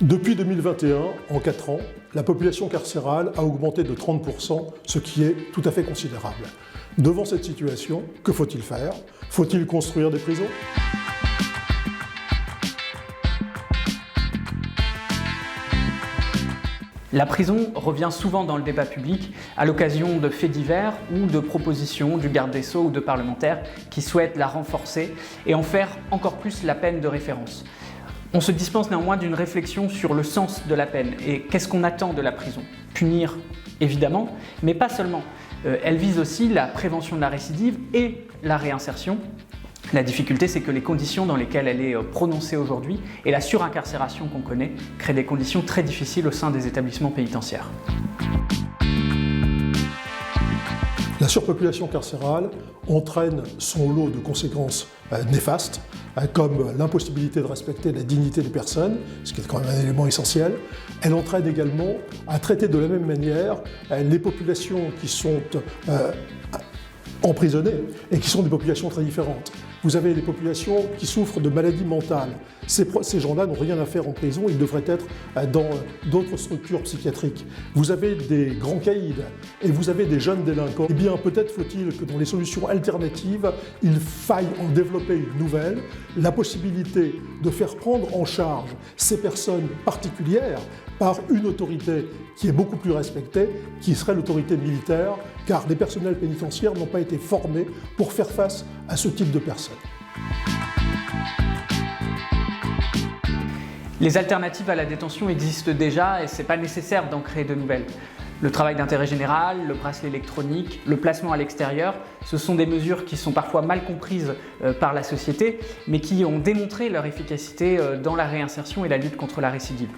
Depuis 2021, en 4 ans, la population carcérale a augmenté de 30%, ce qui est tout à fait considérable. Devant cette situation, que faut-il faire? Faut-il construire des prisons? La prison revient souvent dans le débat public à l'occasion de faits divers ou de propositions du garde des Sceaux ou de parlementaires qui souhaitent la renforcer et en faire encore plus la peine de référence. On se dispense néanmoins d'une réflexion sur le sens de la peine et qu'est-ce qu'on attend de la prison. Punir, évidemment, mais pas seulement. Elle vise aussi la prévention de la récidive et la réinsertion. La difficulté, c'est que les conditions dans lesquelles elle est prononcée aujourd'hui et la surincarcération qu'on connaît créent des conditions très difficiles au sein des établissements pénitentiaires. La surpopulation carcérale entraîne son lot de conséquences néfastes, comme l'impossibilité de respecter la dignité des personnes, ce qui est quand même un élément essentiel. Elle entraîne également à traiter de la même manière les populations qui sont emprisonnées et qui sont des populations très différentes. Vous avez les populations qui souffrent de maladies mentales. Ces gens-là n'ont rien à faire en prison, ils devraient être dans d'autres structures psychiatriques. Vous avez des grands caïds et vous avez des jeunes délinquants. Eh bien, peut-être faut-il que dans les solutions alternatives, il faille en développer une nouvelle, la possibilité de faire prendre en charge ces personnes particulières par une autorité qui est beaucoup plus respectée, qui serait l'autorité militaire, car les personnels pénitentiaires n'ont pas été formés pour faire face à ce type de personnes. Les alternatives à la détention existent déjà et ce n'est pas nécessaire d'en créer de nouvelles. Le travail d'intérêt général, le bracelet électronique, le placement à l'extérieur, ce sont des mesures qui sont parfois mal comprises par la société, mais qui ont démontré leur efficacité dans la réinsertion et la lutte contre la récidive.